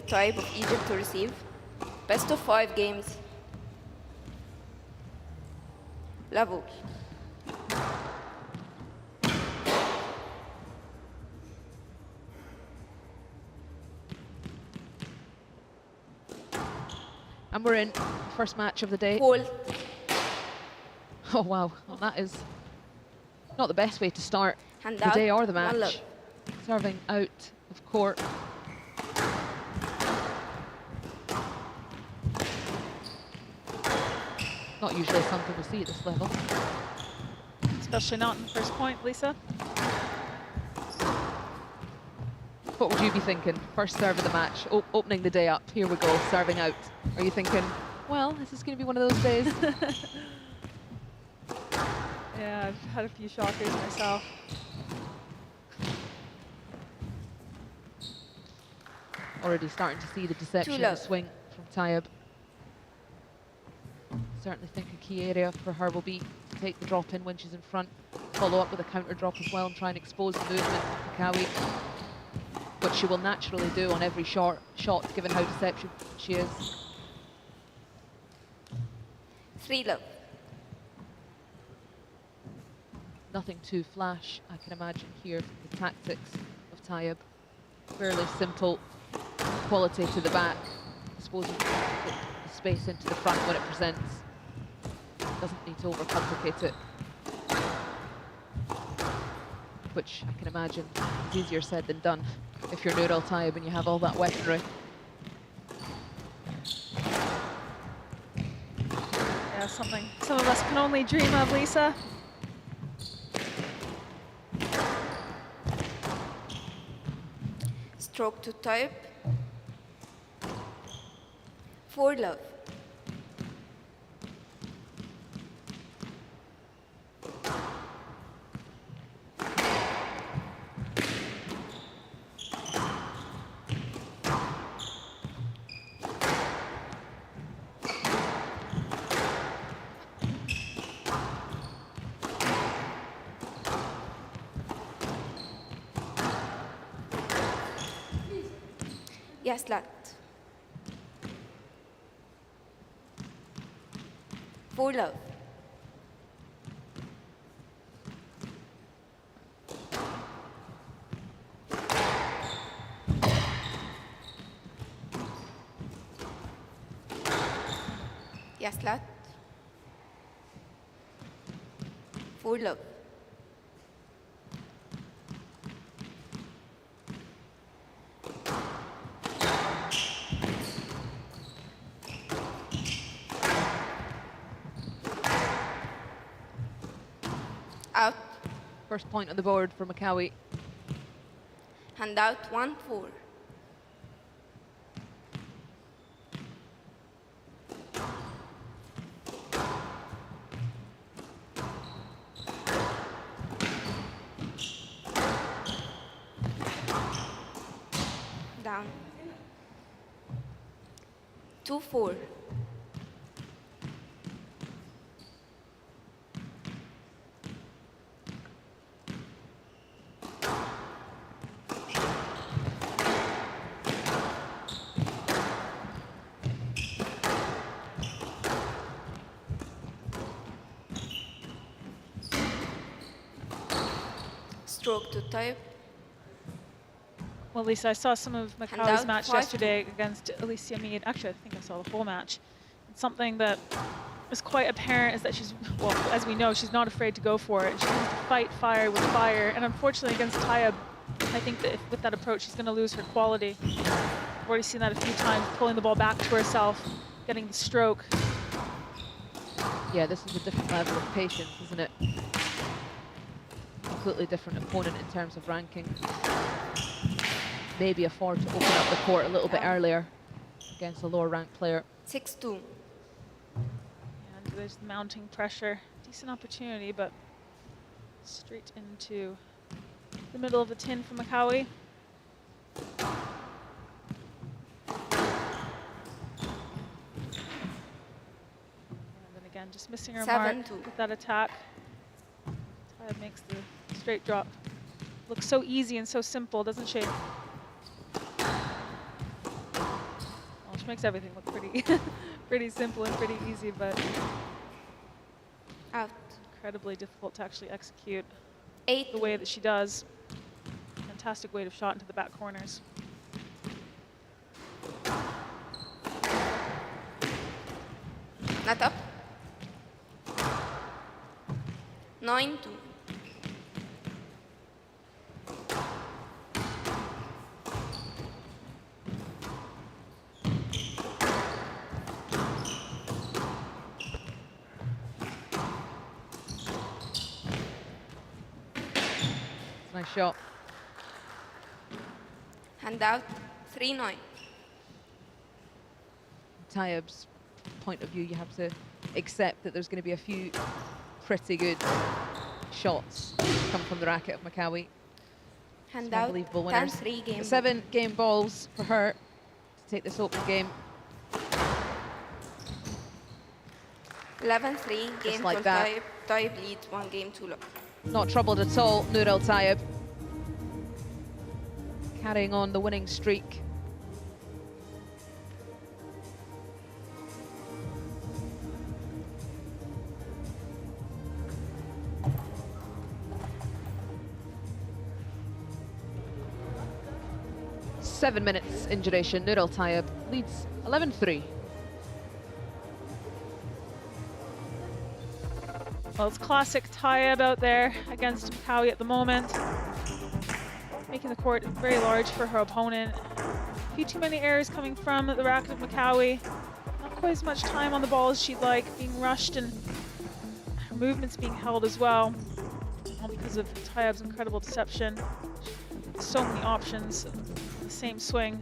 Tayeb of Egypt to receive. Best of 5 games. Level. And we're in first match of the day. Hold. Oh wow, well, that is not the best way to start Hand the out. day or the 1 love. match. Serving out of court. Not usually something we see at this level. Especially not in the first point, Lisa. What would you be thinking? First serve of the match, opening the day up. Here we go, serving out. Are you thinking, well, this is going to be one of those days? Yeah, I've had a few shockers myself. Already starting to see the deception in the swing from Tayeb. Certainly think a key area for her will be to take the drop in when she's in front, follow up with a counter drop as well and try and expose the movement of Mickawy, which she will naturally do on every shot given how deceptive she is. 3 love. Nothing too flash, I can imagine here from the tactics of Tayeb. Fairly simple quality to the back, exposing the space into the front when it presents. Doesn't need to overcomplicate it, which I can imagine is easier said than done if you're Nour Tayeb and you have all that weaponry. Yeah, something some of us can only dream of, Lisa. Stroke to Tayeb. 4 love. Yes, lat. 4 love. Yes, lat. 4 love. Out. First point on the board for Mickawy. Hand out 1-4. Down. 2-4. Stroke to Tayeb. Well, Lisa, I saw some of Mickawy's match yesterday against Alicia Mead. Actually, I think I saw the whole match. And something that was quite apparent is that she's, well, as we know, she's not afraid to go for it. She wants to fight fire with fire. And unfortunately, against Tayeb, I think that with that approach, she's going to lose her quality. I've already seen that a few times, pulling the ball back to herself, getting the stroke. Yeah, this is a different level of patience, isn't it? Completely different opponent in terms of ranking. Maybe afford to open up the court a little bit earlier against a lower ranked player. 6-2. And there's mounting pressure. Decent opportunity, but straight into the middle of the tin for Mickawy. And then again, just missing her mark with that attack. Tayeb makes the straight drop look so easy and so simple, doesn't she? And which makes everything look pretty, pretty simple and pretty easy, but Out. incredibly difficult to actually execute 8. the way that she does. Fantastic weight of shot into the back corners. Not up. 9-2. Nice shot. Hand out. 3-9. Tayeb's point of view, you have to accept that there's going to be a few pretty good shots come from the racket of Mickawy. Hand Some out. unbelievable winners. 10-3 game. 7 game balls for her to take this opening game. 11-3 game like for that. Tayeb. Tayeb leads 1 game too low. Not troubled at all, Nour Tayeb. Carrying on the winning streak. Seven minutes in duration. Nour Tayeb leads 11-3. Well, it's classic Tayeb out there against Mickawy at the moment. Making the court very large for her opponent. A few too many errors coming from the racket of Mickawy. Not quite as much time on the ball as she'd like, being rushed and her movements being held as well. All because of Tayeb's incredible deception. So many options, the same swing.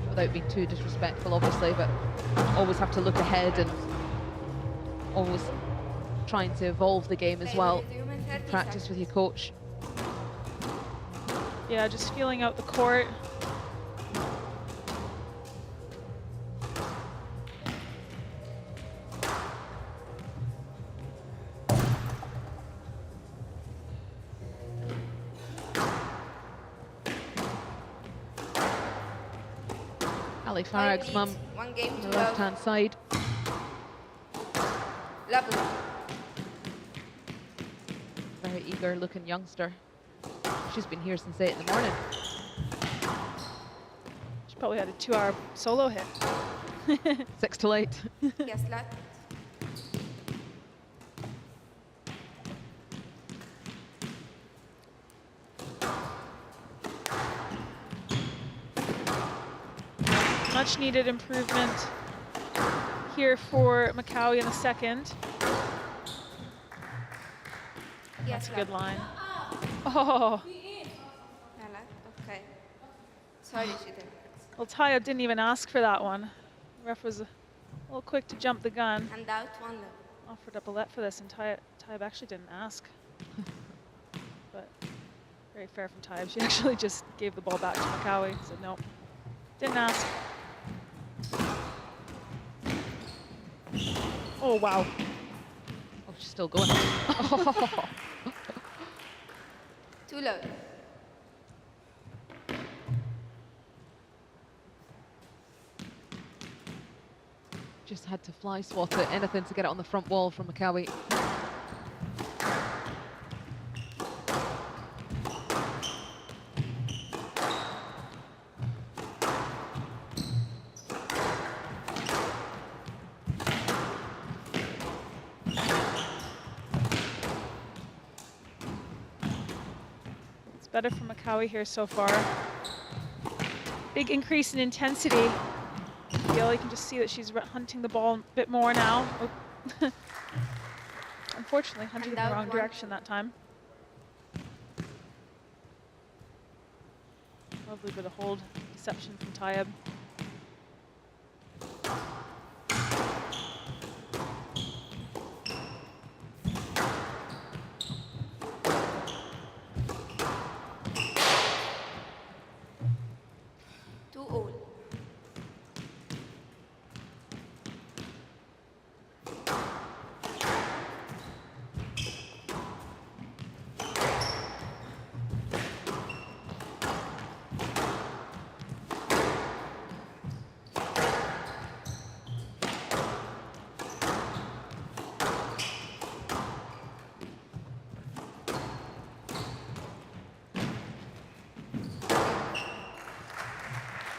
Without being too disrespectful, obviously, but always have to look ahead and always trying to evolve the game as well. Practice with your coach. Yeah, just feeling out the court. Ali Farag's mum 1 game on too the low. left-hand side. Level. Very eager-looking youngster. She's been here since 8 in the morning. She probably had a 2-hour solo hit. 6 till 8. Yes, left. Much needed improvement here for Mickawy in the second. Yes, That's a good left. line. Oh, Yeah, left. Okay. Sorry, she didn't. well, Tayeb didn't even ask for that one. The ref was a little quick to jump the gun. Hand out 1 low. Offered up a let for this, and Tayeb actually didn't ask. But very fair from Tayeb. She actually just gave the ball back to Mickawy. Said no, didn't ask. Oh, wow. Oh, she's still going. Too low. Just had to fly swat it, anything to get it on the front wall from Mickawy. It's better for Mickawy here so far. Big increase in intensity. You can just see that she's hunting the ball a bit more now. Oh. Unfortunately, hunting in the wrong direction that time. Lovely bit of hold deception from Tayeb. Two all.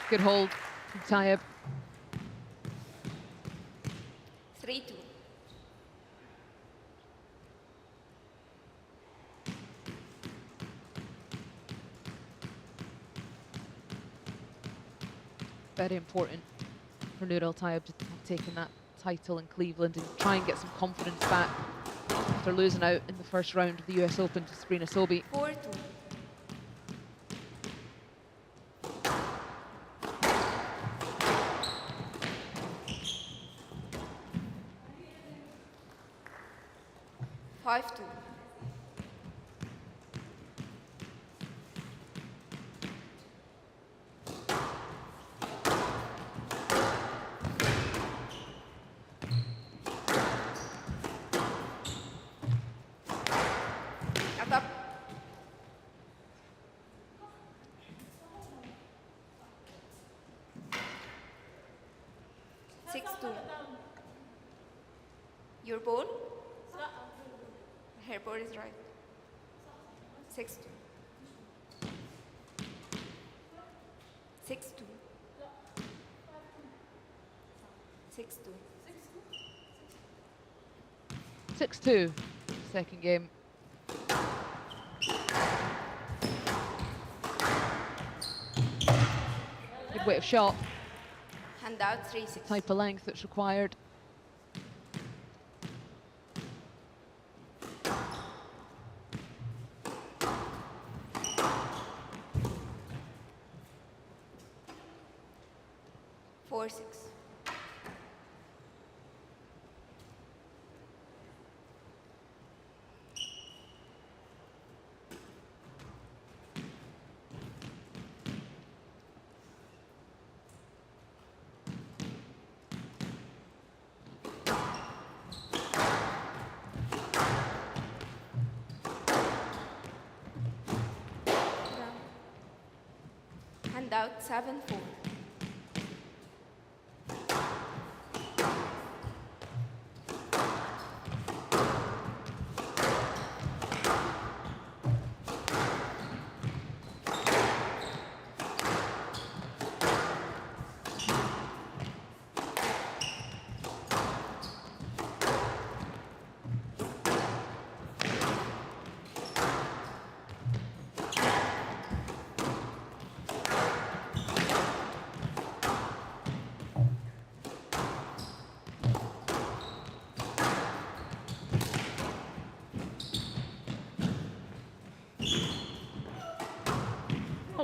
Good hold from Tayeb. 3-2. Very important for Nour Tayeb to have taken that title in Cleveland and try and get some confidence back after losing out in the first round of the US Open to Sabrina Sobey. 4-2. Five two. Up. 6-2. Your ball? Her ball is right. 6-2. 6-2. 6-2. 6-2, second game. Good weight of shot, Hand out 3-6. type of length that's required. Four, 6. Hand out 7-4.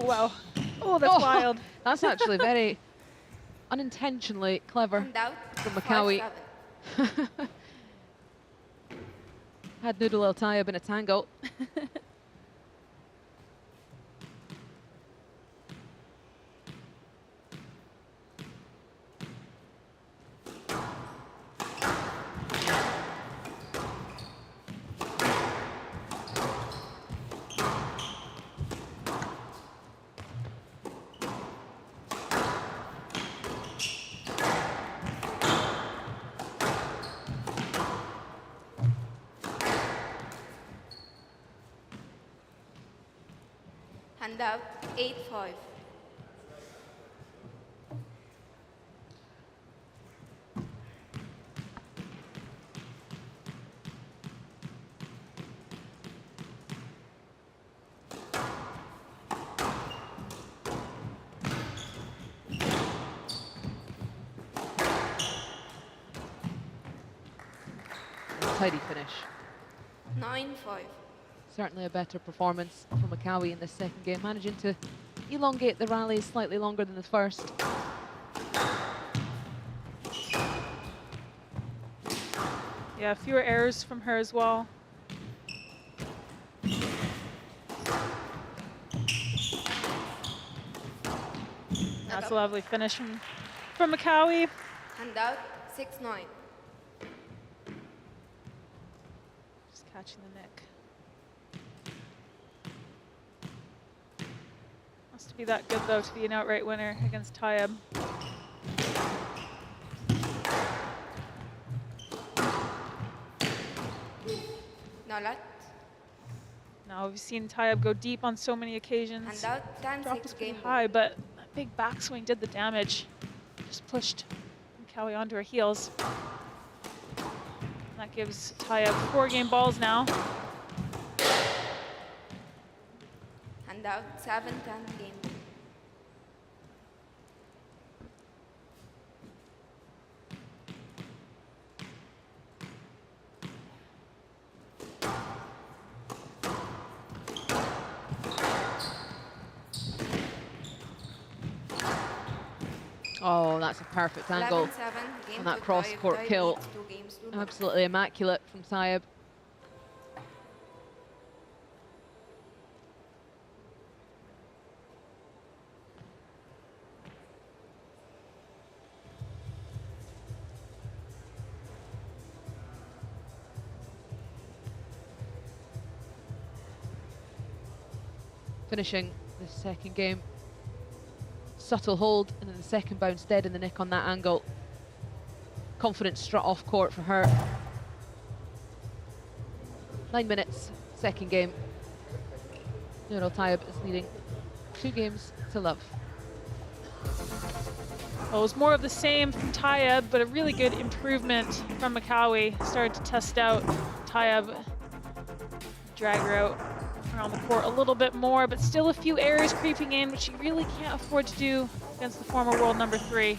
Oh, wow. Oh, that's wild. That's actually very unintentionally clever Hand out from Mickawy. 5-7. Had Nour Tayeb in a tangle. Hand out 8-5. Tidy finish. 9-5. Certainly a better performance from Mickawy in this second game, managing to elongate the rallies slightly longer than the first. Yeah, fewer errors from her as well. That's a lovely finish from Mickawy. Handout 6-9. Just catching the neck. Must be that good though to be an outright winner against Tayeb. Nour. Now we've seen Tayeb go deep on so many occasions. Handout 10-6 Drop was pretty game high, but that big backswing did the damage. Just pushed Mickawy onto her heels. That gives Tayeb 4 game balls now. Handout 7-10 game. Oh, that's a perfect angle 11-7 game on that to cross-court Tayeb kill. leads 2 games to none. Absolutely immaculate from Tayeb. Finishing the second game. Subtle hold, and then the second bounce dead in the nick on that angle. Confident strut off court for her. 9 minutes, second game. Nour Tayeb is leading 2 games to love. Well, it was more of the same from Tayeb, but a really good improvement from Mickawy. Started to test out Tayeb, drag her out around the court a little bit more, but still a few errors creeping in, which she really can't afford to do against the former world number 3.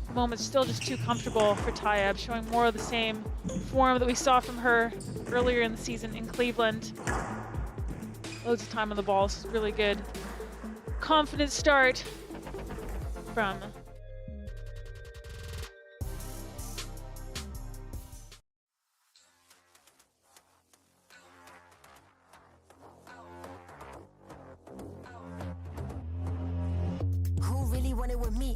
The moment's still just too comfortable for Tayeb, showing more of the same form that we saw from her earlier in the season in Cleveland. Loads of time on the ball, this is really good. Confident start from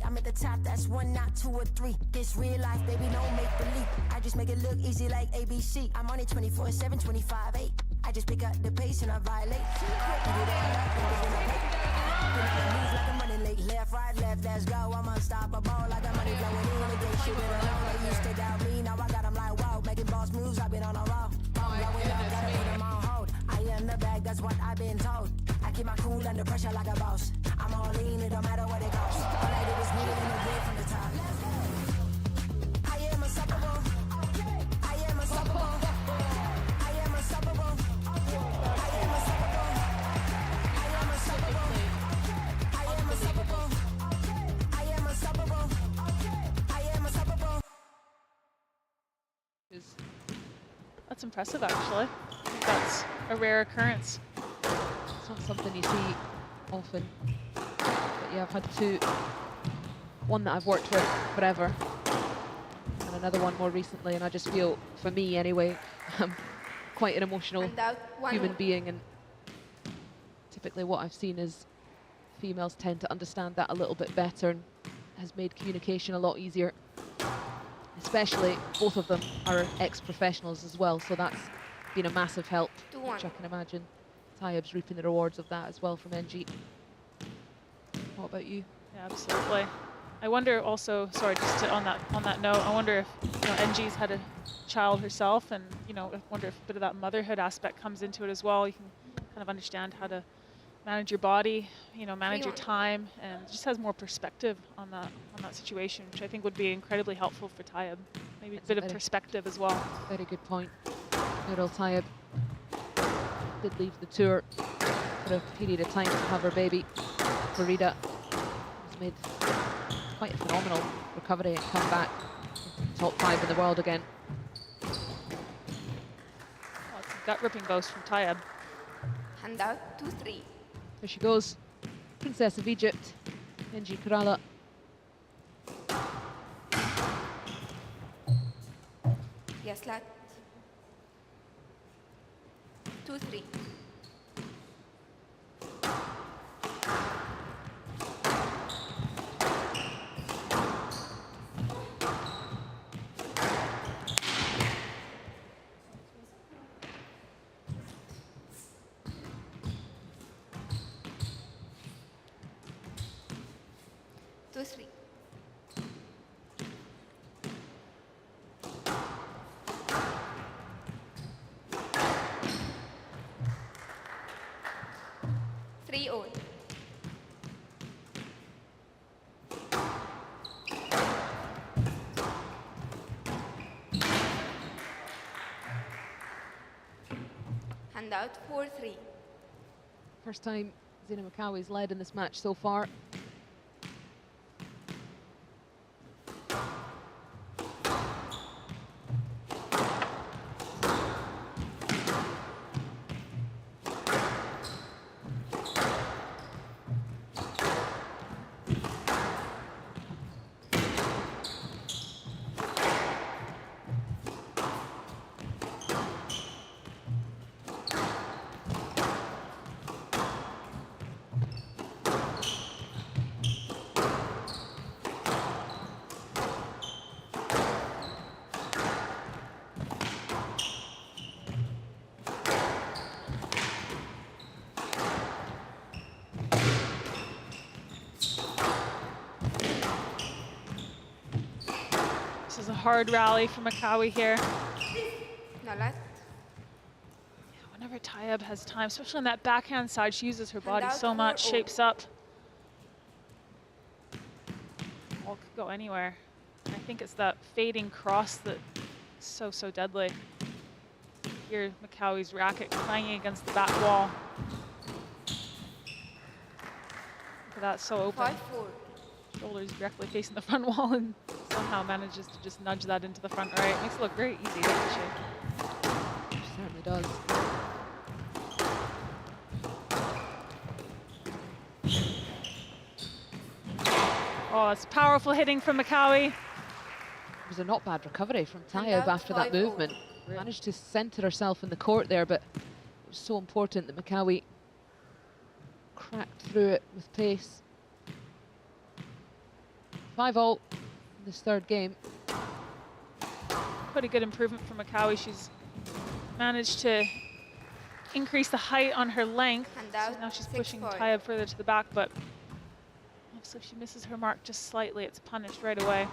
I'm at the top, that's 1, not 2 or 3. This real life, baby, don't make believe. I just make it look easy like ABC. I'm on it 24/7, 25/8. I just pick up the pace and I violate. Moves like I'm running late. Left, right, left, let's go. I'm unstoppable. I got money flowing in the day. Shit alone. They used to doubt me. Now I got them like, wow. Making boss moves, I've been on a roll. Blowing up, gotta put them on hold. I am the bag, that's what I've been told. I keep my cool under pressure like a boss. I'm all in, it don't matter what it costs. All I do is move it in the grid from the top. I am unstoppable. I am unstoppable. I am unstoppable. I am unstoppable. I am unstoppable. I am unstoppable. I am unstoppable. I am unstoppable. That's impressive, actually. I think that's a rare occurrence. It's not something you see often. But yeah, I've had 2. One that I've worked with forever, and another one more recently, and I just feel, for me anyway, I'm quite an emotional human being, and typically what I've seen is females tend to understand that a little bit better, and has made communication a lot easier. Especially, both of them are ex-professionals as well, so that's been a massive help, which I can imagine Tayeb's reaping the rewards of that as well from NG. What about you? Yeah, absolutely. I wonder also, sorry, just to, on that note, I wonder if NG's had a child herself, and I wonder if a bit of that motherhood aspect comes into it as well. You can kind of understand how to manage your body, manage your time, and just has more perspective on that situation, which I think would be incredibly helpful for Tayeb. Maybe a bit of perspective as well. Very good point. Nour Tayeb did leave the tour for a period of time to have her baby. Farida has made quite a phenomenal recovery and come back into the top 5 in the world again. Oh, it's a gut-ripping boast from Tayeb. Handout 2-3. There she goes. Princess of Egypt, Benji Kerala. Yes, lad. 2-3. Two, three. Three all. Hand out 4-3. First time Zina Mickawy's led in this match so far. This is a hard rally for Mickawy here. No, lad. Whenever Tayeb has time, especially on that backhand side, she uses her body out so much, 4-0. shapes up. Ball could go anywhere. I think it's that fading cross that's so deadly. Here, Mickawy's racket clanging against the back wall. Look at that, so open. 5-4. Shoulders directly facing the front wall and somehow manages to just nudge that into the front right. Makes it look very easy, doesn't she? She certainly does. Oh, it's powerful hitting from Mickawy. It was a not bad recovery from And Tayeb out after that 5-0. movement. Managed to centre herself in the court there, but it was so important that Mickawy cracked through it with pace. 5-all in this third game. Quite a good improvement from Mickawy. She's managed to increase the height on her length. And So out now she's 6 pushing point. Tayeb further to the back, but obviously if she misses her mark just slightly, it's punished right away.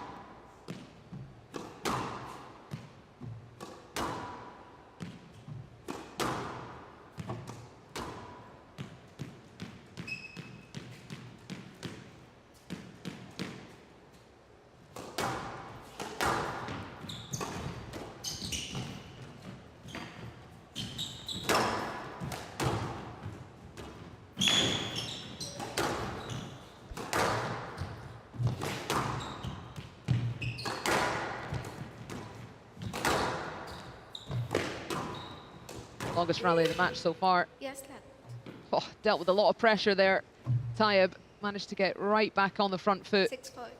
Longest rally of the match so far. Yes, lad. Oh, dealt with a lot of pressure there. Tayeb managed to get right back on the front foot. 6-5.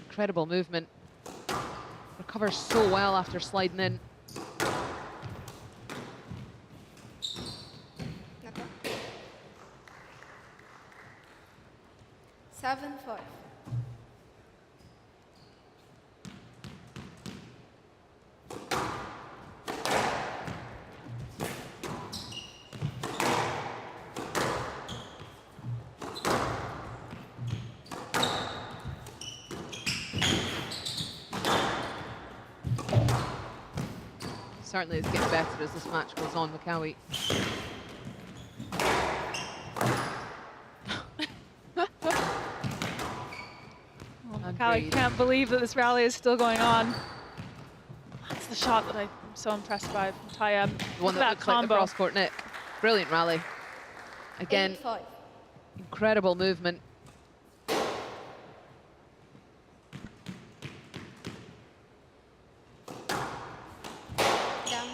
Incredible movement. Recovers so well after sliding in. Naka. 7-5. Certainly is getting better as this match goes on, Mickawy. Mickawy can't believe that this rally is still going on. That's the shot that I'm so impressed by from Tayeb. The one that looks like the cross-court nick. Brilliant rally. Again, 8-5. incredible movement. Down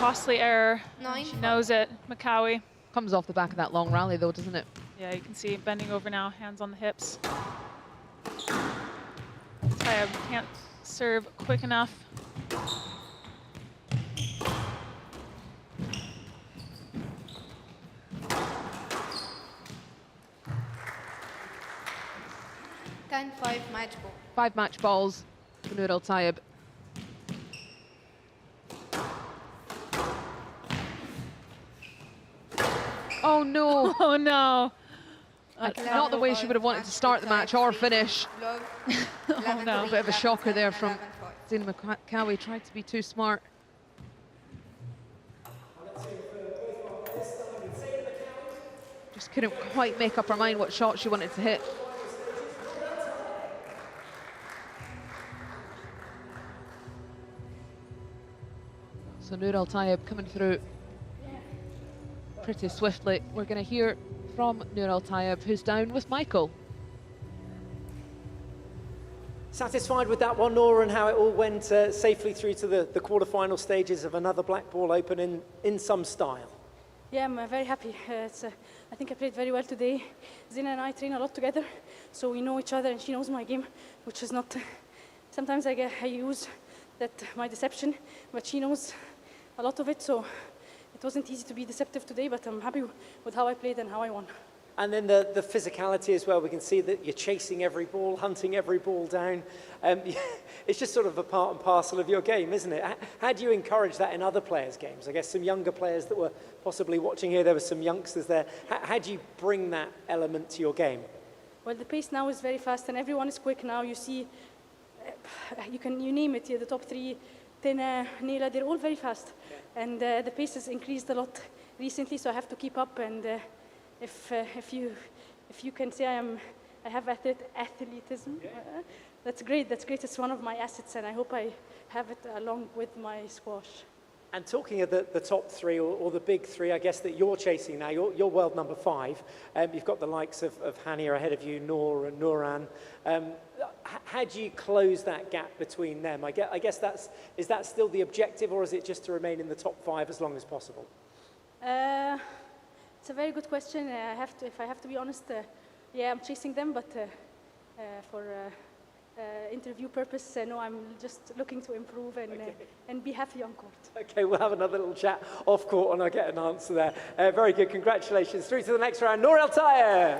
costly error. She knows it. Mickawy. Comes off the back of that long rally though, doesn't it? Yeah, you can see it bending over now, hands on the hips. Tayeb can't serve quick enough. Can 5 match ball. 5 match balls for Nour Tayeb. Oh no! Oh no! Not the way she would have wanted to start the match or finish. Oh no. A bit of a shocker there from Zina Mickawy, tried to be too smart. Just couldn't quite make up her mind what shot she wanted to hit. So Nour Tayeb coming through pretty swiftly. We're going to hear from Nour Tayeb, who's down with Michael. Satisfied with that one, Nour, and how it all went safely through to the quarter-final stages of another Black Ball Open in some style? Yeah, I'm very happy. I think I played very well today. Zina and I train a lot together, so we know each other, and she knows my game, which is not... Sometimes I use that my deception, but she knows a lot of it, so it wasn't easy to be deceptive today, but I'm happy with how I played and how I won. And then the physicality as well. We can see that you're chasing every ball, hunting every ball down. It's just sort of a part and parcel of your game, isn't it? How do you encourage that in other players' games? I guess some younger players that were possibly watching here, there were some youngsters there. How do you bring that element to your game? Well, the pace now is very fast, and everyone is quick now. You see, you name it, the top three, Tina, Neela, they're all very fast. Yeah. And the pace has increased a lot recently, so I have to keep up. And if you can say I have athleticism, yeah. That's great. That's great. It's one of my assets, and I hope I have it along with my squash. And talking of the top three, or the big three, I guess, that you're chasing now, you're world number 5. You've got the likes of Hania ahead of you, Nour and Nouran. How do you close that gap between them? I guess is that still the objective, or is it just to remain in the top 5 as long as possible? It's a very good question. If I have to be honest, yeah, I'm chasing them, but for interview purpose, no, I'm just looking to improve and be happy on court. Okay, we'll have another little chat off court and I'll get an answer there. Very good, congratulations. Through to the next round, Nour Tayeb.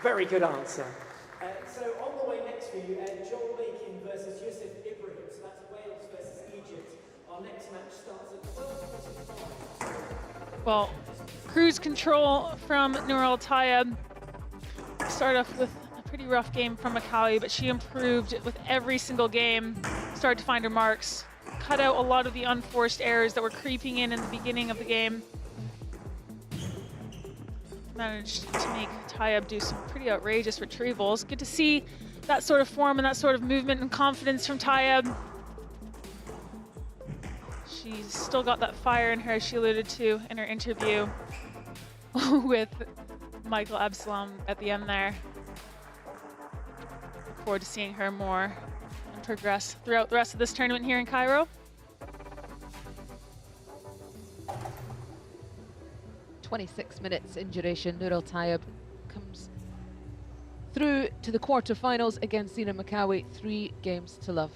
Very good answer. So on the way next for you, Joel Lakin versus Yusuf Ibrahim. So that's Wales versus Egypt. Our next match starts at 12:45. Well, cruise control from Nour Tayeb. Started off with a pretty rough game from Mickawy, but she improved with every single game. Started to find her marks, cut out a lot of the unforced errors that were creeping in the beginning of the game. Managed to make Tayeb do some pretty outrageous retrievals. Good to see that sort of form and that sort of movement and confidence from Tayeb. She's still got that fire in her, as she alluded to in her interview with Michael Absalom at the end there. Look forward to seeing her more and progress throughout the rest of this tournament here in Cairo. 26 minutes in duration. Nour Tayeb comes through to the quarterfinals against Zina Mickawy, 3 games to love.